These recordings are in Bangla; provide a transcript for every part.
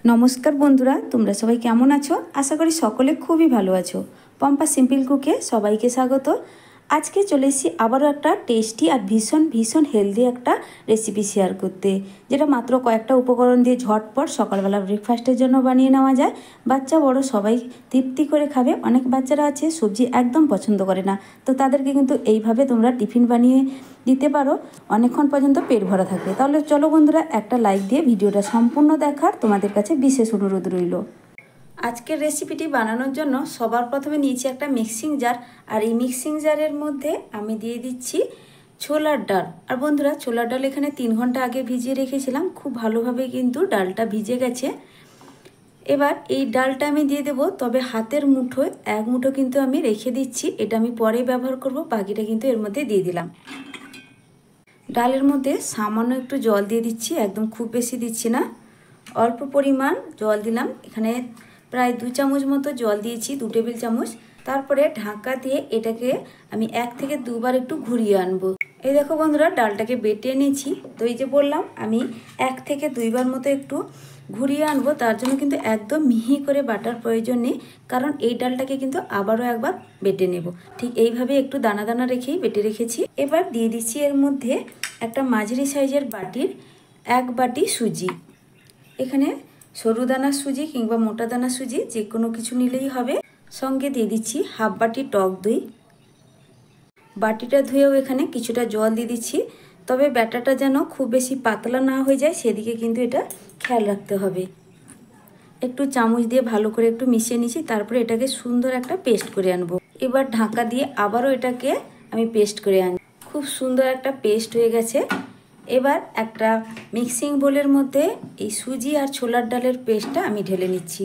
नमस्कार बंधुरा तुम्हारा सबाई केमन आछो। आशा करी सकले खूबी भालो आछो। पम्पा सिम्पल कुके सबाइके स्वागत। आज के चले एसेछि आबारो एकटा टेस्टी और भीषण भीषण हेल्दी एकटा रेसिपि शेयर करते, जेटा मात्र कयेकटा उपकरण दिए झटपट सकालबेला ब्रेकफास्टेर जन्य बानिये नेওয়া যায়। बाच्चा बड़ो सबाई तृप्ति करे खाबे। अनेक बाच्चारा आछे सब्जी एकदम पछंद करे ना, तो तादेरके किन्तु एइभाবে तोमरा टिफिन बानिये दिते पारो, अनेकक्षण पर्यन्त पेट भरा थाकबे। ताहले चलो बंधुरा एकटा लाइक दिए भिडियोटा सम्पूर्ण देखार तोमादेर काछे विशेष अनुरोध रइल। आजकेर रेसिपिटी बानानोर जन्य सबार प्रथमे नियेछि एकटा मिक्सिंग जार और ये मिक्सिंग जारेर मध्य आमी दिए दिচ্ছি छोलार डाल। और बंधुरा छोलार डाल एखाने 3 घंटा आगे भिजिए रेखेছিলাম, खूब भालोभाবে किन्तु डालटा भिजे गेছে। एबार এই ডালটা আমি দিয়ে দেব, তবে হাতের মুঠোয় এক মুঠো কিন্তু আমি রেখে দিচ্ছি, এটা আমি পরে ব্যবহার করব। বাকিটা কিন্তু এর মধ্যে দিয়ে দিলাম। ডালের মধ্যে সামান্য একটু জল দিয়ে দিচ্ছি, একদম খুব বেশি দিচ্ছি না, অল্প পরিমাণ জল দিলাম। এখানে প্রায় 2 চামচ মতো জল দিয়েছি, 2 টেবিল চামচ। তারপরে ঢাকা দিয়ে এটাকে আমি 1 থেকে 2 বার একটু ঘুরিয়ে আনবো। এই দেখো বন্ধুরা ডালটাকে বেটে নিয়েছি। তো এই যে বললাম আমি 1 থেকে 2 বার মতো একটু ঘুরিয়ে আনবো, তার জন্য কিন্তু একদম মিহি করে বাটার প্রয়োজন নেই, কারণ এই ডালটাকে কিন্তু আবারও একবার বেটে নেব। ঠিক এইভাবে একটু দানা দানা রেখেই বেটে রেখেছি। এবার দিয়ে দিচ্ছি এর মধ্যে একটা মাঝারি সাইজের বাটির 1 বাটি সুজি। এখানে সরু দানা সুজি কিংবা মোটা দানা সুজি যে কোনো কিছু নিলেই হবে। সঙ্গে দিয়ে দিচ্ছি হাফ বাটি টক দই। বাটিটা ধুয়েও এখানে কিছুটা জল দিয়ে দিচ্ছি, তবে ব্যাটারটা যেন খুব বেশি পাতলা না হয়ে যায় সেদিকে কিন্তু এটা খেয়াল রাখতে হবে। একটু চামচ দিয়ে ভালো করে একটু মিশিয়ে নিচ্ছি, তারপরে এটাকে সুন্দর একটা পেস্ট করে আনবো। এবার ঢাকা দিয়ে আবারও এটাকে আমি পেস্ট করে আনবো। খুব সুন্দর একটা পেস্ট হয়ে গেছে। এবার একটা মিক্সিং বোলের মধ্যে এই সুজি আর ছোলার ডালের পেস্টটা আমি ঢেলে নিচ্ছি।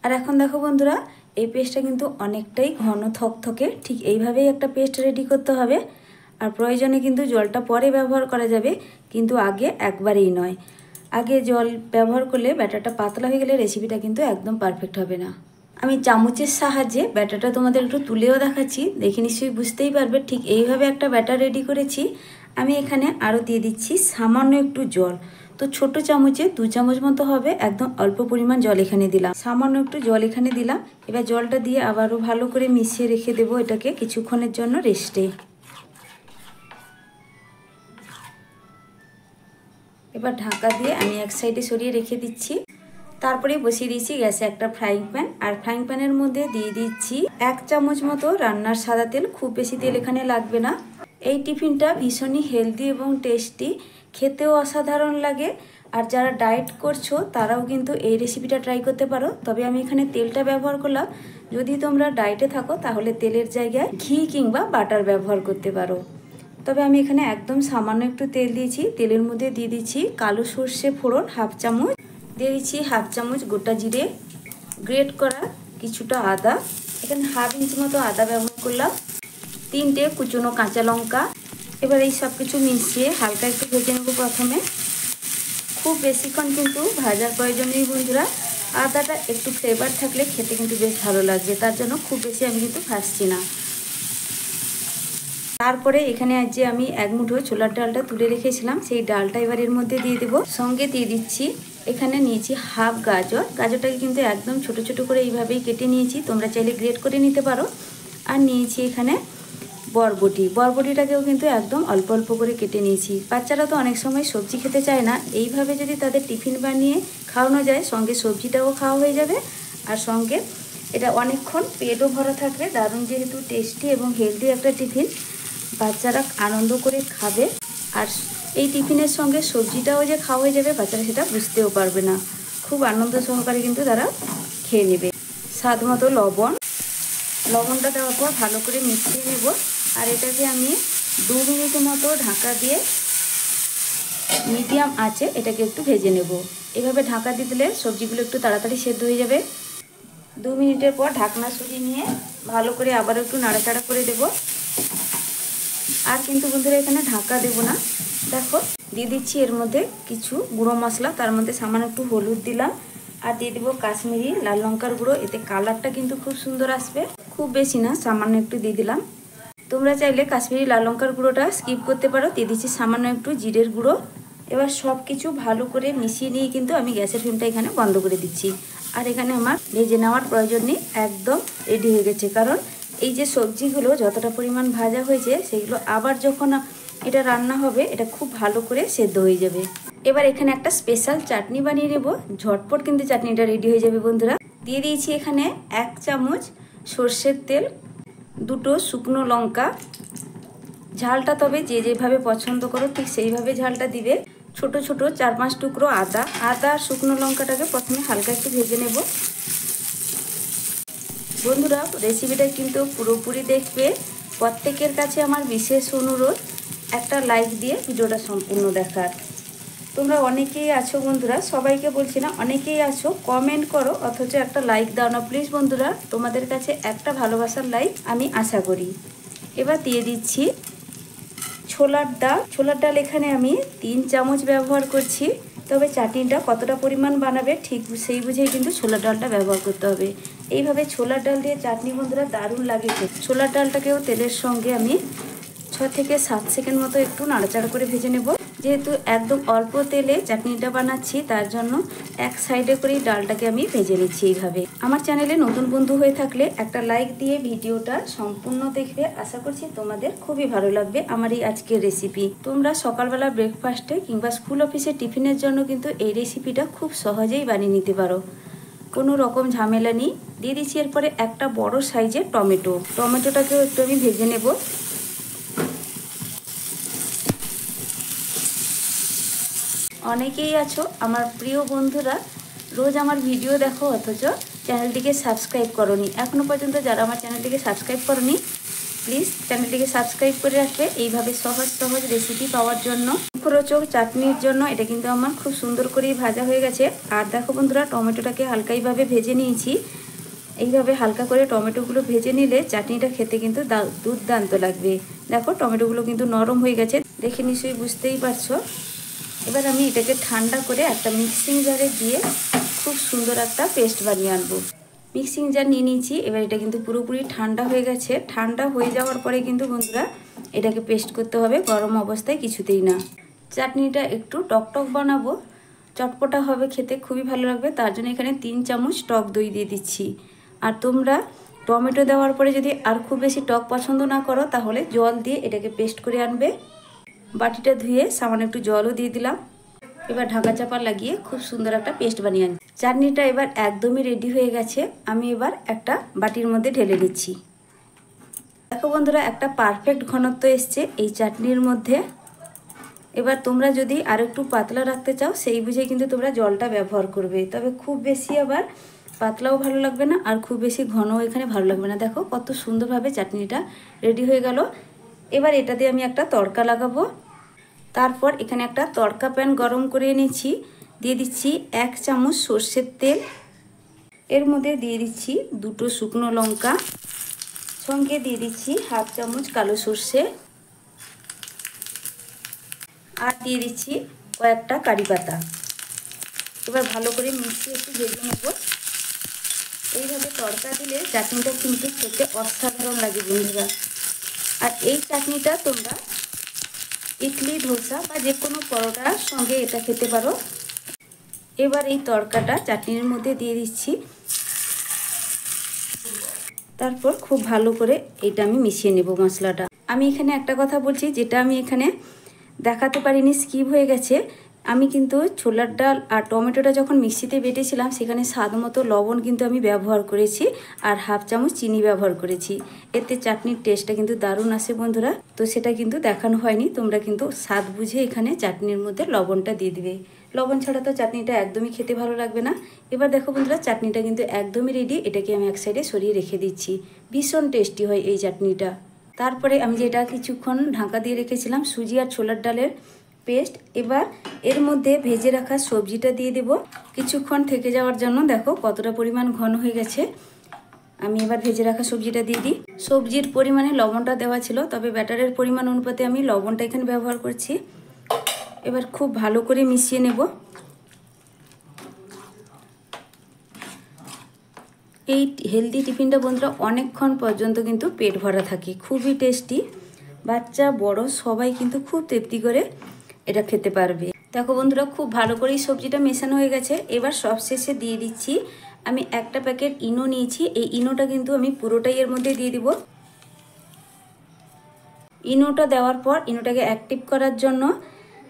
আর এখন দেখো বন্ধুরা এই পেস্টটা কিন্তু অনেকটাই ঘন থকথকে, ঠিক এইভাবেই একটা পেস্ট রেডি করতে হবে। আর প্রয়োজনে কিন্তু জলটা পরে ব্যবহার করা যাবে, কিন্তু আগে একবারেই নয়। আগে জল ব্যবহার করলে ব্যাটারটা পাতলা হয়ে গেলে রেসিপিটা কিন্তু একদম পারফেক্ট হবে না। আমি চামচের সাহায্যে ব্যাটারটা তোমাদের একটু তুলেও দেখাচ্ছি, দেখে নিশ্চয়ই বুঝতেই পারবে। ঠিক এইভাবে একটা ব্যাটার রেডি করেছি। আমি এখানে আরও দিয়ে দিচ্ছি সামান্য একটু জল। তো ছোট চামচে 2 চামচ মতো হবে, একদম অল্প পরিমাণ জল এখানে দিলাম। সামান্য একটু জল এখানে দিলাম। এবার জলটা দিয়ে আবারও ভালো করে মিশিয়ে রেখে দেবো এটাকে কিছুক্ষণের জন্য রেস্টে। এবার ঢাকা দিয়ে আমি এক সাইডে সরিয়ে রেখে দিচ্ছি। তারপরে বসিয়ে দিয়েছি গ্যাসে একটা ফ্রাইং প্যান। আর ফ্রাইং প্যানের মধ্যে দিয়ে দিচ্ছি 1 চামচ মতো রান্নার সাদা তেল। খুব বেশি তেল এখানে লাগবে না। এই টিফিনটা ভীষণই হেলদি এবং টেস্টি, খেতেও অসাধারণ লাগে। আর যারা ডায়েট করছো তারাও কিন্তু এই রেসিপিটা ট্রাই করতে পারো। তবে আমি এখানে তেলটা ব্যবহার করলাম, যদি তোমরা ডায়েটে থাকো তাহলে তেলের জায়গায় ঘি কিংবা বাটার ব্যবহার করতে পারো। তবে আমি এখানে একদম সামান্য একটু তেল দিয়েছি। তেলের মধ্যে দিয়ে দিচ্ছি কালো সর্ষে ফোড়ন হাফ চামচ, দিয়ে দিচ্ছি হাফ চামচ গোটা জিরে, গ্রেট করা কিছুটা আদা, এখানে হাফ ইঞ্চি মতো আদা ব্যবহার করলাম, 3টে কুচনো কাঁচা লঙ্কা। এবার এই সব কিছু মিশিয়ে হালকা একটু ভেজে নেব প্রথমে। খুব বেশিক্ষণ কিন্তু ভাজার প্রয়োজন নেই বন্ধুরা। আদাটা একটু ফ্লেভার থাকলে খেতে কিন্তু বেশ ভালো লাগবে, তার জন্য খুব বেশি আমি কিন্তু ভাজছি না। তারপরে এখানে আজ যে আমি 1 মুঠো ছোলার ডালটা তুলে রেখেছিলাম, সেই ডালটা এবার এর মধ্যে দিয়ে দেবো। সঙ্গে দিয়ে দিচ্ছি এখানে নিয়েছি হাফ গাজর। গাজরটাকে কিন্তু একদম ছোট ছোট করে এইভাবেই কেটে নিয়েছি, তোমরা চাইলে গ্রেট করে নিতে পারো। আর নিয়েছি এখানে বরবটি। বরবটিটাকেও কিন্তু একদম অল্প অল্প করে কেটে নিয়েছি। বাচ্চারা তো অনেক সময় সবজি খেতে চায় না, এইভাবে যদি তাদের টিফিন বানিয়ে খাওয়ানো যায়, সঙ্গে সবজিটাও খাওয়া হয়ে যাবে, আর সঙ্গে এটা অনেকক্ষণ পেটও ভরা থাকবে। দারুণ যেহেতু টেস্টি এবং হেলদি একটা টিফিন, বাচ্চারা আনন্দ করে খাবে। আর এই টিফিনের সঙ্গে সবজিটাও যে খাওয়া হয়ে যাবে, বাচ্চারা সেটা বুঝতেও পারবে না, খুব আনন্দ সহকারে কিন্তু তারা খেয়ে নেবে। স্বাদ মতো লবণ, লবণটা দেওয়ার পর ভালো করে মিশিয়ে নেব। আর এটাকে আমি 2 মিনিট মতো ঢাকা দিয়ে মিডিয়াম আঁচে এটাকে একটু ভেজে নেব। এভাবে ঢাকা দিয়ে দিলে সবজিগুলো একটু তাড়াতাড়ি সেদ্ধ হয়ে যাবে। 2 মিনিটের পর ঢাকনা সরিয়ে নিয়ে ভালো করে আবার একটু নাড়াচাড়া করে দেব। আর কিন্তু বন্ধুরা এখানে ঢাকা দেব না। দেখো দিয়ে দিচ্ছি এর মধ্যে কিছু গুঁড়ো মশলা, তার মধ্যে সামান্য একটু হলুদ দিলাম, আর দিয়ে দেবো কাশ্মীরি লাল লঙ্কার গুঁড়ো। এতে কালারটা কিন্তু খুব সুন্দর আসবে। খুব বেশি না, সামান্য একটু দিয়ে দিলাম। তোমরা চাইলে কাশ্মীরি লাল লঙ্কার গুঁড়োটা স্কিপ করতে পারো। দিয়ে দিচ্ছি সামান্য একটু জিরের গুঁড়ো। এবার সব কিছু ভালো করে মিশিয়ে নিয়ে কিন্তু আমি গ্যাসের ফ্লেমটা এখানে বন্ধ করে দিচ্ছি। আর এখানে আমার ভেজে নেওয়ার প্রয়োজন নেই, একদম রেডি হয়ে গেছে। কারণ এই যে সবজিগুলো যতটা পরিমাণ ভাজা হয়েছে সেগুলো আবার যখন এটা রান্না হবে এটা খুব ভালো করে সেদ্ধ হয়ে যাবে। এবার এখানে একটা স্পেশাল চাটনি বানিয়ে নেব, ঝটপট কিন্তু চাটনিটা রেডি হয়ে যাবে বন্ধুরা। দিয়ে দিয়েছি এখানে 1 চামচ সর্ষের তেল, 2টো শুকনো লঙ্কা। ঝালটা তবে যে যেভাবে পছন্দ করো ঠিক সেইভাবে ঝালটা দিবে। ছোট ছোট 4-5 টুকরো আদা আর শুকনো লঙ্কাটাকে প্রথমে হালকা একটু ভেজে নেব। বন্ধুরা রেসিপিটা কিন্তু পুরোপুরি দেখবে। প্রত্যেকের কাছে আমার বিশেষ অনুরোধ একটা লাইক দিয়ে ভিডিওটা সম্পূর্ণ দেখার। তোমরা অনেকেই আছো বন্ধুরা, সবাইকে বলছি না, অনেকেই আছো কমেন্ট করো অথচ একটা লাইক দাও না। প্লিজ বন্ধুরা, তোমাদের কাছে একটা ভালোবাসার লাইক আমি আশা করি। এবার দিয়ে দিচ্ছি ছোলার ডাল এখানে আমি 3 চামচ ব্যবহার করছি। তবে চাটনিটা কতটা পরিমাণ বানাবে ঠিক সেই বুঝেই কিন্তু ছোলার ডালটা ব্যবহার করতে হবে। এইভাবে ছোলার ডাল দিয়ে চাটনি বন্ধুরা দারুণ লাগে। ছোলার ডালটাকেও তেলের সঙ্গে আমি 6 থেকে 7 সেকেন্ড মতো একটু নাড়াচাড়া করে ভেজে নেব। যেহেতু একদম অল্প তেলে চাটনিটা বানাচ্ছি তার জন্য এক সাইডে করেই ডালটাকে আমি ভেজে নিচ্ছি। এইভাবে আমার চ্যানেলে নতুন বন্ধু হয়ে থাকলে একটা লাইক দিয়ে ভিডিওটা সম্পূর্ণ দেখবে। আশা করছি তোমাদের খুবই ভালো লাগবে আমার এই আজকের রেসিপি। তোমরা সকালবেলা ব্রেকফাস্টে কিংবা স্কুল অফিসে টিফিনের জন্য কিন্তু এই রেসিপিটা খুব সহজেই বানিয়ে নিতে পারো, কোনো রকম ঝামেলা নেই। দিয়ে দিচ্ছি এরপরে একটা বড় সাইজের টমেটোটাকেও একটু আমি ভেজে নেব। অনেকেই আছো আমার প্রিয় বন্ধুরা, রোজ আমার ভিডিও দেখো অথচ চ্যানেলটিকে সাবস্ক্রাইব করোনি। এখনও পর্যন্ত যারা আমার চ্যানেলটিকে সাবস্ক্রাইব করোনি প্লিজ চ্যানেলটিকে সাবস্ক্রাইব করে রাখবে এইভাবে সহজ রেসিপি পাওয়ার জন্য। মুখরোচক চাটনির জন্য এটা কিন্তু আমার খুব সুন্দর করেই ভাজা হয়ে গেছে। আর দেখো বন্ধুরা, টমেটোটাকে হালকাইভাবে ভেজে নিয়েছি। এইভাবে হালকা করে টমেটোগুলো ভেজে নিলে চাটনিটা খেতে কিন্তু দুর্দান্ত লাগবে। দেখো টমেটোগুলো কিন্তু নরম হয়ে গেছে, দেখে নিশ্চয়ই বুঝতেই পারছো। এবার আমি এটাকে ঠান্ডা করে একটা মিক্সিং জারে দিয়ে খুব সুন্দর একটা পেস্ট বানিয়ে আনবো। মিক্সিং জার নিয়ে নিয়েছি। এবার এটা কিন্তু পুরোপুরি ঠান্ডা হয়ে গেছে। ঠান্ডা হয়ে যাওয়ার পরে কিন্তু বন্ধুরা এটাকে পেস্ট করতে হবে, গরম অবস্থায় কিছুতেই না। চাটনিটা একটু টক বানাবো, চটপটা হবে, খেতে খুবই ভালো লাগবে। তার জন্য এখানে 3 চামচ টক দই দিয়ে দিচ্ছি। আর তোমরা টমেটো দেওয়ার পরে যদি আর খুব বেশি টক পছন্দ না করো তাহলে জল দিয়ে এটাকে পেস্ট করে আনবে। বাটিটা ধুয়ে সামান্য একটু জলও দিয়ে দিলাম। এবার ঢাকা চাপা লাগিয়ে খুব সুন্দর একটা পেস্ট বানিয়ে আনি। চাটনিটা এবার একদমই রেডি হয়ে গেছে। আমি এবার একটা বাটির মধ্যে ঢেলে নিচ্ছি। দেখো বন্ধুরা, একটা পারফেক্ট ঘনত্ব এসছে এই চাটনির মধ্যে। এবার তোমরা যদি আর একটু পাতলা রাখতে চাও সেই বুঝে কিন্তু তোমরা জলটা ব্যবহার করবে। তবে খুব বেশি আবার পাতলাও ভালো লাগবে না আর খুব বেশি ঘনও এখানে ভালো লাগবে না। দেখো কত সুন্দরভাবে চাটনিটা রেডি হয়ে গেল। এবার এটা দিয়ে আমি একটা তড়কা লাগাবো। তারপর এখানে একটা তড়কা প্যান গরম করে নিচ্ছি। দিয়ে দিচ্ছি 1 চামচ সর্ষের তেল। এর মধ্যে দিয়ে দিচ্ছি 2টো শুকনো লঙ্কা, সঙ্গে দিয়ে দিচ্ছি 1/2 চামচ কালো সর্ষে, আর দিয়ে দিচ্ছি কয়েকটা কারি পাতা। এবার ভালো করে মিশিয়ে একটু ভেজে নেব। এইভাবে তড়কা দিলে চাটনিটা কিন্তু খেতে অসাধারণ লাগে বন্ধুরা। আর এই চাটনিটা তোমরা ইডলি, ধোসা বা যে কোনো পরোটার সঙ্গে এটা খেতে পারো। এবার এই তড়কাটা চাটনির মধ্যে দিয়ে দিচ্ছি। তারপর খুব ভালো করে এটা আমি মিশিয়ে নেব মশলাটা। আমি এখানে একটা কথা বলছি যেটা আমি এখানে দেখাতে পারিনি, স্কিপ হয়ে গেছে। আমি কিন্তু ছোলার ডাল আর টমেটোটা যখন মিক্সিতে বেটেছিলাম সেখানে স্বাদ মতো লবণ কিন্তু আমি ব্যবহার করেছি আর 1/2 চামচ চিনি ব্যবহার করেছি। এতে চাটনির টেস্টটা কিন্তু দারুণ আসে বন্ধুরা। তো সেটা কিন্তু দেখানো হয়নি, তোমরা কিন্তু স্বাদ বুঝে এখানে চাটনির মধ্যে লবণটা দিয়ে দিবে। লবণ ছাড়া তো চাটনিটা একদমই খেতে ভালো লাগবে না। এবার দেখো বন্ধুরা, চাটনিটা কিন্তু একদমই রেডি। এটাকে আমি এক সাইডে সরিয়ে রেখে দিচ্ছি। ভীষণ টেস্টি হয় এই চাটনিটা। তারপরে আমি যেটা কিছুক্ষণ ঢাকা দিয়ে রেখেছিলাম সুজি আর ছোলার ডালের পেস্ট, এবার এর মধ্যে ভেজে রাখা সবজিটা দিয়ে দেব কিছুক্ষণ থেকে যাওয়ার জন্য। দেখো কতটা পরিমাণ ঘন হয়ে গেছে। আমি এবার ভেজে রাখা সবজিটা দিয়ে দিই। সবজির পরিমাণে লবণটা দেওয়া ছিল, তবে ব্যাটারের পরিমাণ অনুপাতে আমি লবণটা এখানে ব্যবহার করছি। এবার খুব ভালো করে মিশিয়ে নেব। এই হেলদি টিফিনটা বন্ধুরা অনেকক্ষণ পর্যন্ত কিন্তু পেট ভরা থাকে, খুবই টেস্টি। বাচ্চা বড় সবাই কিন্তু খুব তৃপ্তি করে এটা খেতে পারবে। দেখো বন্ধুরা, খুব ভালো করেই সবজিটা মেশানো হয়ে গেছে। এবার সব শেষে দিয়ে দিচ্ছি আমি একটা প্যাকেট ইনো নিয়েছি। এই ইনোটা কিন্তু আমি পুরোটাই এর মধ্যে দিয়ে দিব। ইনোটা দেওয়ার পর ইনোটাকে অ্যাক্টিভ করার জন্য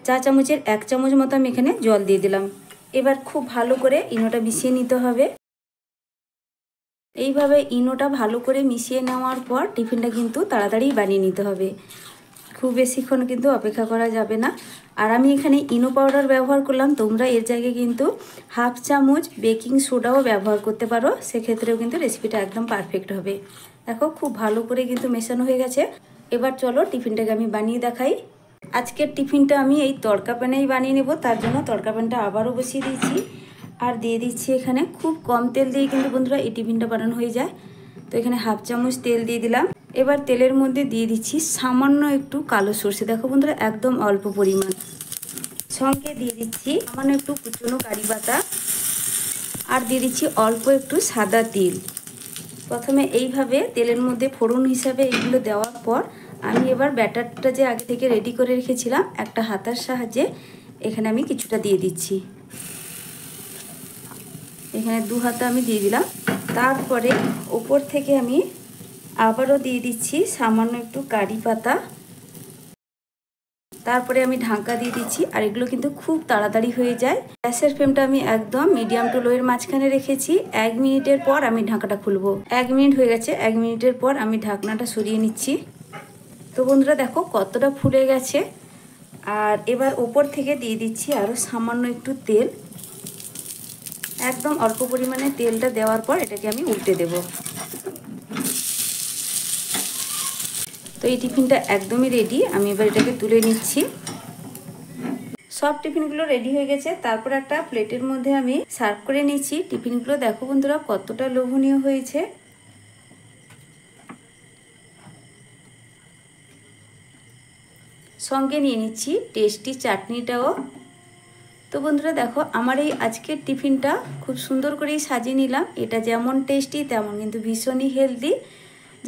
চা চামচের 1 চামচ মতো আমি এখানে জল দিয়ে দিলাম। এবার খুব ভালো করে ইনোটা মিশিয়ে নিতে হবে। এইভাবে ইনোটা ভালো করে মিশিয়ে নেওয়ার পর টিফিনটা কিন্তু তাড়াতাড়ি বানিয়ে নিতে হবে, খুব বেশিক্ষণ কিন্তু অপেক্ষা করা যাবে না। আর আমি এখানে ইনো পাউডার ব্যবহার করলাম, তোমরা এর জায়গায় কিন্তু 1/2 চামচ বেকিং সোডাও ব্যবহার করতে পারো, সেক্ষেত্রেও কিন্তু রেসিপিটা একদম পারফেক্ট হবে। দেখো খুব ভালো করে কিন্তু মেশানো হয়ে গেছে। এবার চলো টিফিনটাকে আমি বানিয়ে দেখাই। আজকের টিফিনটা আমি এই তড়কা প্যানেই বানিয়ে নেব, তার জন্য তড়কা প্যানটা আবারও বসিয়ে দিয়েছি আর দিয়ে দিচ্ছি এখানে খুব কম তেল দিয়ে কিন্তু বন্ধুরা এই টিফিনটা বানানো হয়ে যায়। তো এখানে 1/2 চামচ তেল দিয়ে দিলাম। এবার তেলের মধ্যে দিয়ে দিচ্ছি সামান্য একটু কালো সর্ষে, দেখো বন্ধুরা একদম অল্প পরিমাণ। সঙ্গে দিয়ে দিচ্ছি সামান্য একটু কুচনো কারি পাতা আর দিয়ে দিচ্ছি অল্প একটু সাদা তিল। প্রথমে এইভাবে তেলের মধ্যে ফোড়ন হিসাবে এগুলো দেওয়ার পর আমি এবার ব্যাটারটা যে আগে থেকে রেডি করে রেখেছিলাম একটা হাতার সাহায্যে এখানে আমি কিছুটা দিয়ে দিচ্ছি। এখানে 2 হাতা আমি দিয়ে দিলাম। তারপরে উপর থেকে আমি আবারও দিয়ে দিচ্ছি সামান্য একটু কারি পাতা। তারপরে আমি ঢাকা দিয়ে দিচ্ছি। আর এগুলো কিন্তু খুব তাড়াতাড়ি হয়ে যায়। গ্যাসের ফ্লেমটা আমি একদম মিডিয়াম টু লোয়ের মাঝখানে রেখেছি। 1 মিনিটের পর আমি ঢাকাটা খুলবো। 1 মিনিট হয়ে গেছে। 1 মিনিটের পর আমি ঢাকনাটা সরিয়ে নিচ্ছি। তো বন্ধুরা দেখো কতটা ফুলে গেছে। আর এবার ওপর থেকে দিয়ে দিচ্ছি আরও সামান্য একটু তেল। একদম অল্প পরিমাণে তেলটা দেওয়ার পর এটাকে আমি উল্টে দেব। তো এই টিফিনটা একদমই রেডি। আমি এবার এটাকে তুলে নিচ্ছি। সব টিফিনগুলো রেডি হয়ে গেছে। তারপর একটা প্লেটের মধ্যে আমি সার্ভ করে নিচ্ছি। টিফিনগুলো দেখো বন্ধুরা কতটা লোভনীয় হয়েছে। সঙ্গে নিয়ে নিচ্ছি টেস্টি চাটনিটাও। তো বন্ধুরা দেখো আমার এই আজকের টিফিনটা খুব সুন্দর করেই সাজিয়ে নিলাম। এটা যেমন টেস্টি তেমন কিন্তু ভীষণই হেলদি।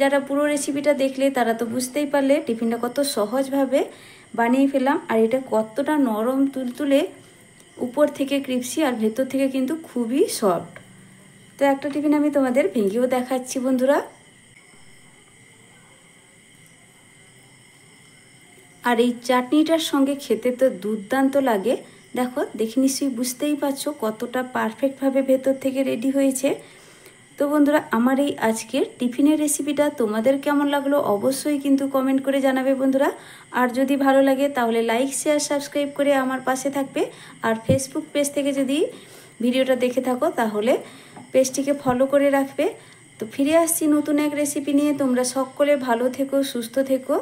যারা পুরো রেসিপিটা দেখলে তারা তো বুঝতেই পারলে টিফিনটা কত সহজভাবে বানিয়ে ফেলাম। আর এটা কতটা নরম তুলতুলে, উপর থেকে ক্রিপসি আর ভেতর থেকে কিন্তু খুবই সফট। তো একটা টিফিন আমি তোমাদের ভেঙেও দেখাচ্ছি বন্ধুরা। আর এই চাটনিটার সঙ্গে খেতে তো দুর্দান্ত লাগে। দেখো দেখে নিশ্চয়ই বুঝতেই পারছো কতটা পারফেক্টভাবে ভেতর থেকে রেডি হয়েছে। তো বন্ধুরা আমার এই আজকের টিফিনের রেসিপিটা তোমাদের কেমন লাগলো অবশ্যই কিন্তু কমেন্ট করে জানাবে বন্ধুরা। আর যদি ভালো লাগে তাহলে লাইক শেয়ার সাবস্ক্রাইব করে আমার পাশে থাকবে। আর ফেসবুক পেজ থেকে যদি ভিডিওটা দেখে থাকো তাহলে পেজটিকে ফলো করে রাখবে। তো ফিরে আসছি নতুন এক রেসিপি নিয়ে। তোমরা সকলে ভালো থেকো, সুস্থ থেকো।